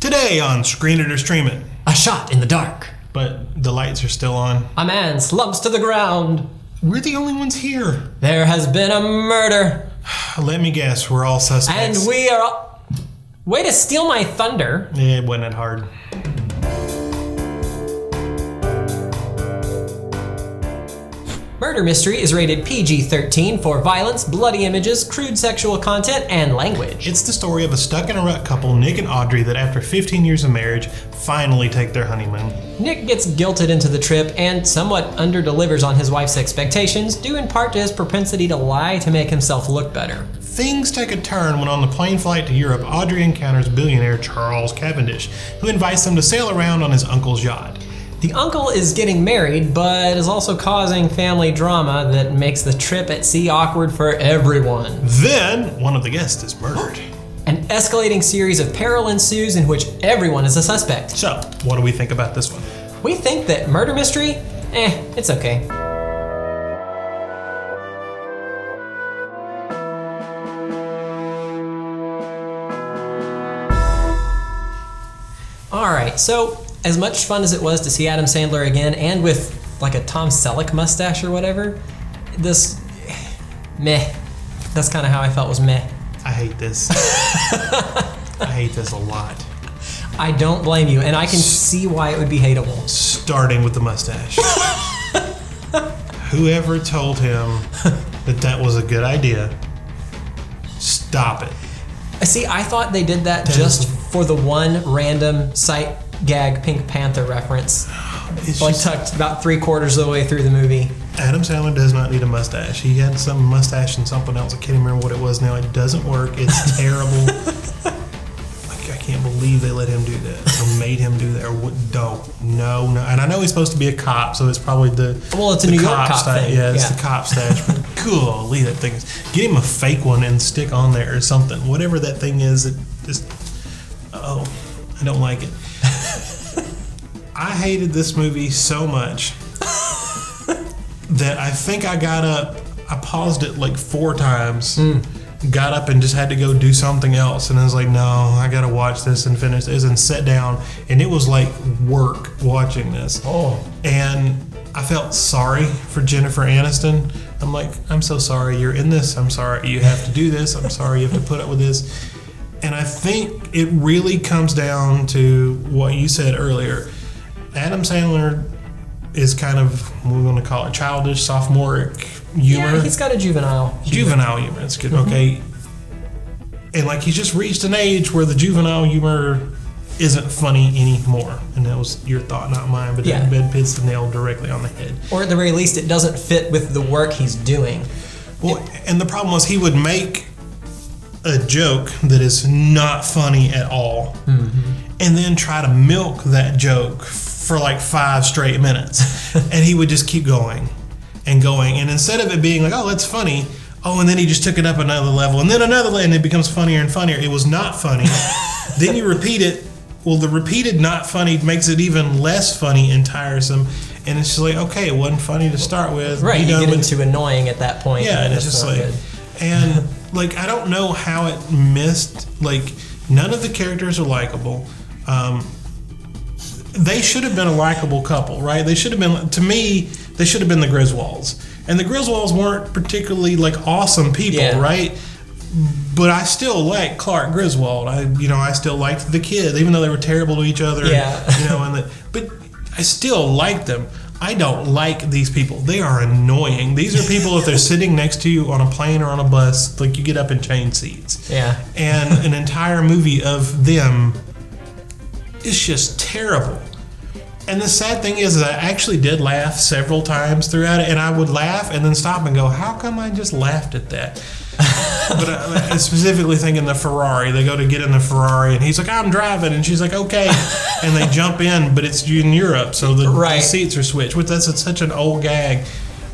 Today on Screen It or Stream It. A shot in the dark. But the lights are still on. A man slumps to the ground. We're the only ones here. There has been a murder. Let me guess, we're all suspects. And we are all... Way to steal my thunder. Yeah, it wasn't that hard. Murder Mystery is rated PG-13 for violence, bloody images, crude sexual content, and language. It's the story of a stuck-in-a-rut couple, Nick and Audrey, that after 15 years of marriage, finally take their honeymoon. Nick gets guilted into the trip and somewhat under-delivers on his wife's expectations, due in part to his propensity to lie to make himself look better. Things take a turn when on the plane flight to Europe, Audrey encounters billionaire Charles Cavendish, who invites them to sail around on his uncle's yacht. The uncle is getting married, but is also causing family drama that makes the trip at sea awkward for everyone. Then, one of the guests is murdered. An escalating series of peril ensues in which everyone is a suspect. So, what do we think about this one? We think that Murder Mystery, it's okay. Alright, so as much fun as it was to see Adam Sandler again, and with like a Tom Selleck mustache or whatever, this, meh. That's kind of how I felt, was meh. I hate this. I hate this a lot. I don't blame you, and I can see why it would be hateable. Starting with the mustache. Whoever told him that was a good idea, stop it. See, I thought they did that just for the one random sight gag Pink Panther reference. It's like tucked about 3/4 of the way through the movie. Adam Sandler does not need a mustache. He had some mustache and something else. I can't remember what it was now. It doesn't work. It's terrible. I can't believe they let him do that or made him do that. Or what? No. And I know he's supposed to be a cop, so it's probably it's a New York cop thing. Yeah, it's the cop stash. But golly, that thing is. Get him a fake one and stick on there or something. Whatever that thing is, it just. Oh, I don't like it. I hated this movie so much that I think I got up, I paused it like 4 times, got up and just had to go do something else. And I was like, no, I gotta watch this and finish this, and sat down, and it was like work watching this. Oh. And I felt sorry for Jennifer Aniston. I'm like, I'm so sorry you're in this. I'm sorry you have to do this. I'm sorry you have to put up with this. And I think it really comes down to what you said earlier. Adam Sandler is kind of, we're going to call it childish, sophomoric humor. Yeah, he's got a juvenile humor. Juvenile humor, that's good, okay. And like he's just reached an age where the juvenile humor isn't funny anymore. And that was your thought, not mine, but that bed hits the nail directly on the head. Or at the very least, it doesn't fit with the work he's doing. Well, and the problem was he would make a joke that is not funny at all, and then try to milk that joke for like 5 straight minutes. And he would just keep going and going. And instead of it being like, oh, that's funny, and then he just took it up another level, and then another level, and it becomes funnier and funnier. It was not funny. Then you repeat it. Well, the repeated not funny makes it even less funny and tiresome. And it's just like, okay, it wasn't funny to start with. Right, you get into annoying at that point. Yeah, and it's just like, and like, I don't know how it missed, like, none of the characters are likable. They should have been a likable couple, right? They should have been, to me, they should have been the Griswolds. And the Griswolds weren't particularly like awesome people, right? But I still like Clark Griswold. I still liked the kid, even though they were terrible to each other. Yeah. But I still liked them. I don't like these people. They are annoying. These are people, if they're sitting next to you on a plane or on a bus, like you get up and change seats. Yeah. And an entire movie of them is just terrible. And the sad thing is that I actually did laugh several times throughout it, and I would laugh and then stop and go, how come I just laughed at that? But I specifically thinking the Ferrari. They go to get in the Ferrari, and he's like, I'm driving, and she's like, okay. And they jump in, but it's in Europe, so the seats are switched. Which that's such an old gag.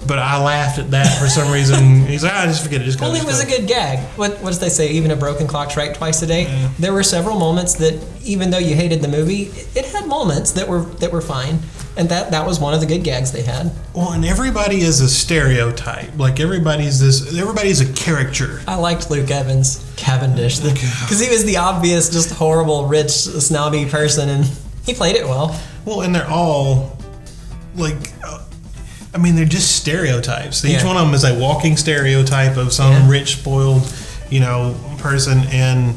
But I laughed at that for some reason. He's like, just forget it. Just go. Well, it was a good gag. What does they say? Even a broken clock strikes twice a day. There were several moments that, even though you hated the movie, it had moments that were fine. And that was one of the good gags they had. Well, and everybody is a stereotype. Like everybody's a caricature. I liked Luke Evans, Cavendish, because he was the obvious, just horrible, rich, snobby person, and he played it well. Well, and they're all like, they're just stereotypes. Each one of them is a walking stereotype of some rich, spoiled, person, and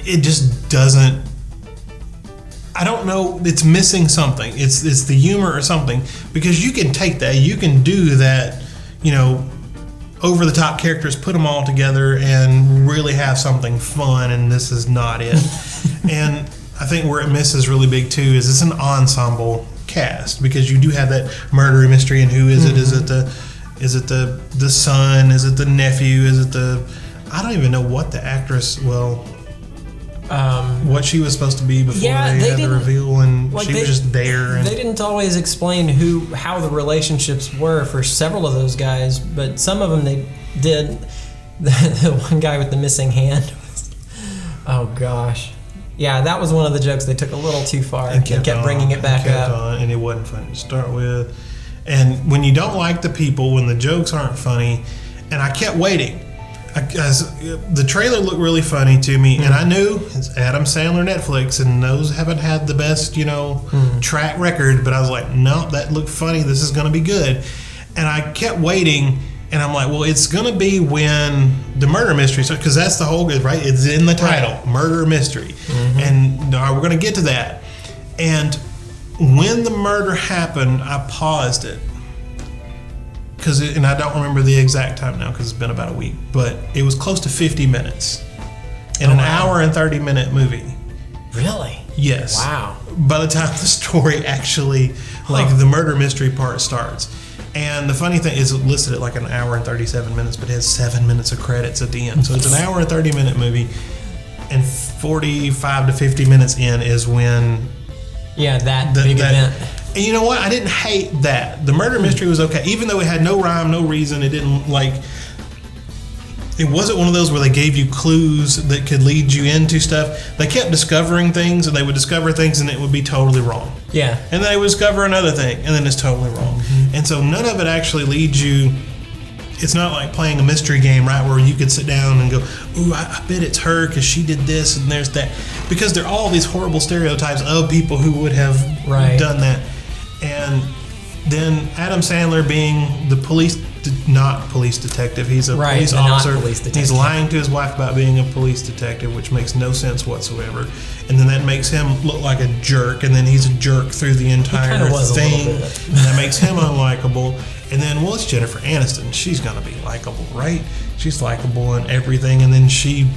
it just doesn't. I don't know. It's missing something. It's the humor or something, because you can take that, you can do that, over the top characters, put them all together, and really have something fun. And this is not it. And I think where it misses really big too is it's an ensemble cast, because you do have that murder mystery, and who is it? Is it the son? Is it the nephew? Is it I don't even know what the actress. What she was supposed to be before they had the reveal, and she was just there. And they didn't always explain how the relationships were for several of those guys, but some of them they did. The one guy with the missing hand was, oh gosh. Yeah, that was one of the jokes they took a little too far and kept bringing it back up. And it wasn't funny to start with. And when you don't like the people, when the jokes aren't funny, and I kept waiting. The trailer looked really funny to me, and I knew it's Adam Sandler Netflix, and those haven't had the best, track record, but I was like, no, that looked funny. This is going to be good. And I kept waiting, and I'm like, well, it's going to be when the murder mystery, because that's the whole, right? It's in the title, murder mystery. And we're going to get to that. And when the murder happened, I paused it. And I don't remember the exact time now because it's been about a week, but it was close to 50 minutes in an hour and 30-minute movie. Really? Yes. Wow. By the time the story actually, the murder mystery part starts. And the funny thing is it's listed at like an hour and 37 minutes, but it has 7 minutes of credits at the end. So it's an hour and 30-minute movie, and 45 to 50 minutes in is when... Yeah, that big event. And you know what? I didn't hate that. The murder mystery was okay. Even though it had no rhyme, no reason, it didn't it wasn't one of those where they gave you clues that could lead you into stuff. They kept discovering things, and they would discover things, and it would be totally wrong. Yeah. And then they would discover another thing, and then it's totally wrong. And so none of it actually leads you. It's not like playing a mystery game, right, where you could sit down and go, ooh, I bet it's her because she did this and there's that. Because there are all these horrible stereotypes of people who would have done that. And then Adam Sandler being the not police detective, he's a police officer. He's lying to his wife about being a police detective, which makes no sense whatsoever. And then that makes him look like a jerk, and then he's a jerk through the entire thing. And that makes him unlikable. And then, it's Jennifer Aniston. She's going to be likable, right? She's likable and everything. And then she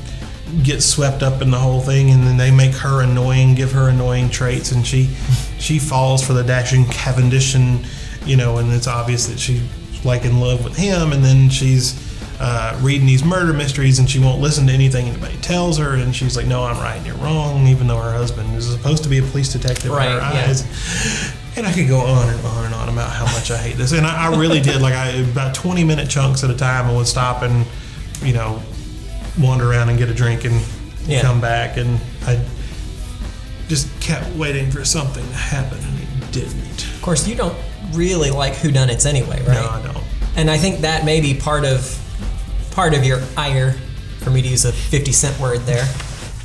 gets swept up in the whole thing, and then they make her annoying, give her annoying traits, and she falls for the dashing Cavendish, and it's obvious that she's in love with him. And then she's reading these murder mysteries, and she won't listen to anything anybody tells her, and she's like, no, I'm right and you're wrong, even though her husband is supposed to be a police detective in her eyes. And I could go on and on and on about how much I hate this. And I really did. About 20-minute chunks at a time, I would stop and, wander around and get a drink and come back. And I just kept waiting for something to happen, and it didn't. Of course, you don't really like whodunits anyway, right? No, I don't. And I think that may be part of your ire, for me to use a 50-cent word there,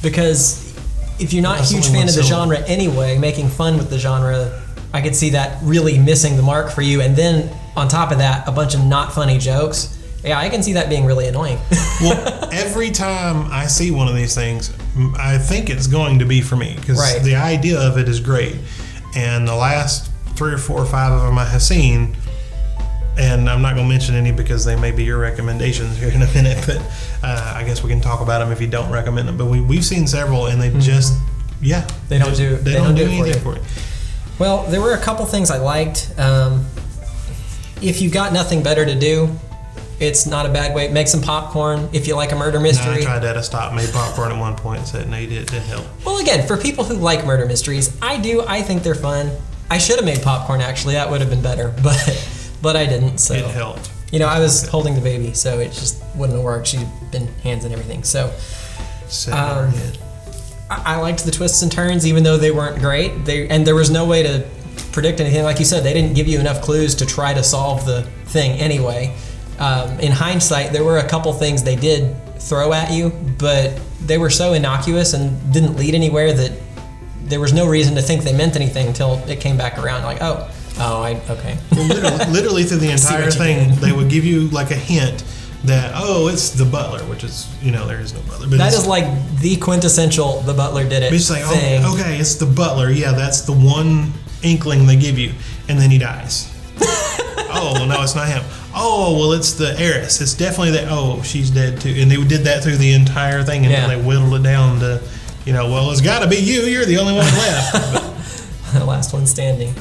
because if you're not a huge fan of the genre anyway, making fun with the genre, I could see that really missing the mark for you. And then on top of that, a bunch of not funny jokes. Yeah, I can see that being really annoying. Well, every time I see one of these things, I think it's going to be for me, because the idea of it is great. And the last 3 or 4 or 5 of them I have seen, and I'm not going to mention any because they may be your recommendations here in a minute, but I guess we can talk about them if you don't recommend them. But we've seen several, and they just, they don't do anything for you. Well, there were a couple things I liked. If you've got nothing better to do, it's not a bad way. Make some popcorn if you like a murder mystery. No, I tried that. I stopped, made popcorn at one point and said, no, it didn't help. Well, again, for people who like murder mysteries, I think they're fun. I should have made popcorn, actually. That would have been better, but I didn't. So it helped. I was holding the baby, so it just wouldn't have worked. She'd been hands and everything. So I liked the twists and turns, even though they weren't great. And there was no way to predict anything. Like you said, they didn't give you enough clues to try to solve the thing anyway. In hindsight, there were a couple things they did throw at you, but they were so innocuous and didn't lead anywhere that there was no reason to think they meant anything until it came back around. Like, okay. Well, literally through the entire thing, they would give you like a hint that, it's the butler, which is, there is no butler. But that is like the quintessential the butler did it it's like, thing. Okay, it's the butler. Yeah, that's the one inkling they give you. And then he dies. No, it's not him. It's the heiress. It's definitely that, she's dead too. And they did that through the entire thing until they whittled it down to, it's got to be you. You're the only one left. The last one standing.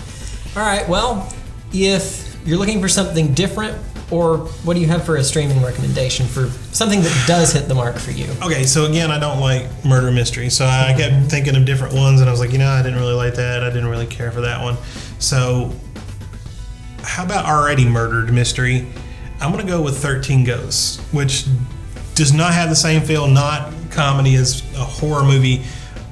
All right, well, if you're looking for something different, or what do you have for a streaming recommendation for something that does hit the mark for you? Okay, so again, I don't like murder mystery, so I kept thinking of different ones, and I was like, I didn't really like that. I didn't really care for that one. So how about already murdered mystery? I'm going to go with 13 Ghosts, which does not have the same feel, not comedy as a horror movie,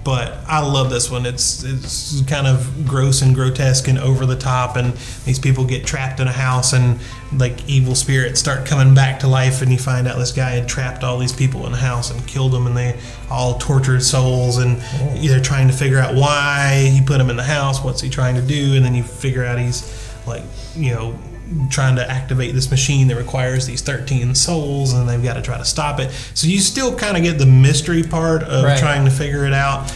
but I love this one. It's kind of gross and grotesque and over the top, and these people get trapped in a house and like evil spirits start coming back to life, and you find out this guy had trapped all these people in a house and killed them, and they all tortured souls, and they're trying to figure out why he put them in the house, what's he trying to do, and then you figure out he's like, trying to activate this machine that requires these 13 souls, and they've got to try to stop it. So you still kind of get the mystery part of trying to figure it out,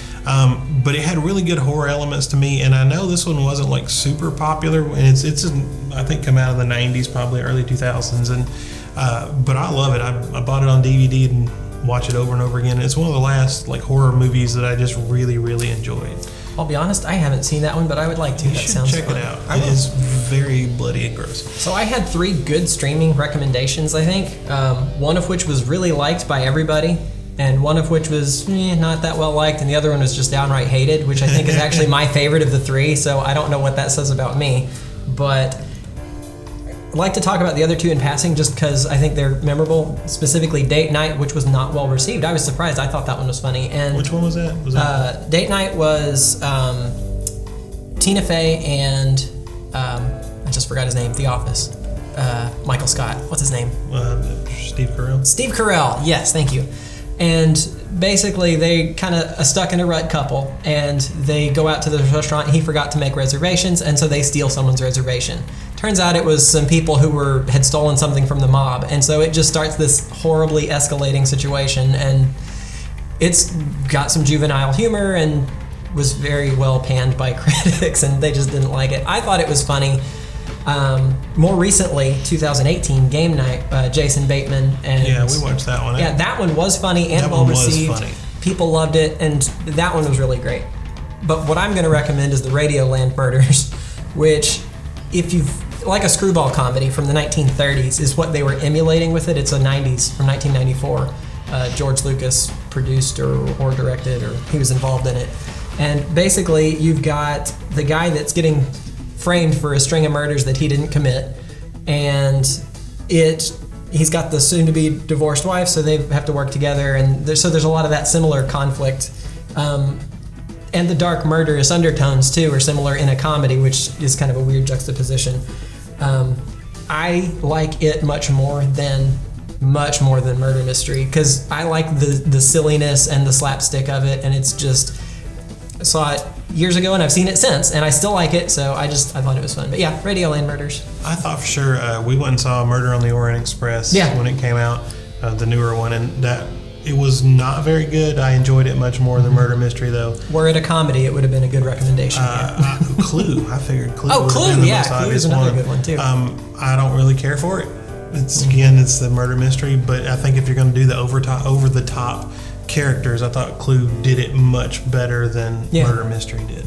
but it had really good horror elements to me. And I know this one wasn't like super popular, and it's I think come out of the 90s, probably early 2000s, and but I love it. I bought it on DVD and watch it over and over again. It's one of the last like horror movies that I just really, really enjoyed. I'll be honest, I haven't seen that one, but I would like to. You should check it out. It is very bloody and gross. So I had 3 good streaming recommendations, I think. One of which was really liked by everybody, and one of which was not that well liked, and the other one was just downright hated, which I think is actually my favorite of the 3, so I don't know what that says about me. But I'd like to talk about the other 2 in passing just because I think they're memorable, specifically Date Night, which was not well received. I was surprised. I thought that one was funny. And which one was that? Date Night was Tina Fey and I just forgot his name, The Office. Michael Scott. What's his name? Steve Carell. Steve Carell. Yes, thank you. And basically they kind of a stuck in a rut couple, and they go out to the restaurant. He forgot to make reservations, and so they steal someone's reservation. Turns out it was some people who had stolen something from the mob, and so it just starts this horribly escalating situation, and it's got some juvenile humor and was very well panned by critics, and they just didn't like it. I thought it was funny. More recently, 2018, Game Night, Jason Bateman and we watched that one. Yeah, that one was funny and well received. People loved it, and that one was really great. But what I'm going to recommend is the Radioland Murders, which, if you've like a screwball comedy from the 1930s, is what they were emulating with it. It's a 90s from 1994. George Lucas produced or directed, or he was involved in it. And basically, you've got the guy that's getting framed for a string of murders that he didn't commit, and he's got the soon-to-be divorced wife, so they have to work together, and there's a lot of that similar conflict. And the dark murderous undertones too are similar in a comedy, which is kind of a weird juxtaposition. I like it much more than murder mystery, because I like the silliness and the slapstick of it, and it's just, I saw it years ago and I've seen it since, and I still like it, so I thought it was fun. But yeah, Radioland Murders. I thought for sure we went and saw Murder on the Orient Express when it came out, the newer one, and that it was not very good. I enjoyed it much more than Murder Mystery, though. Were it a comedy, it would have been a good recommendation. Clue. I figured Clue. Oh, Clue, yeah. Clue is another good one, too. I don't really care for it. It's the murder mystery, but I think if you're going to do the over the top characters, I thought Clue did it much better than Murder Mystery did.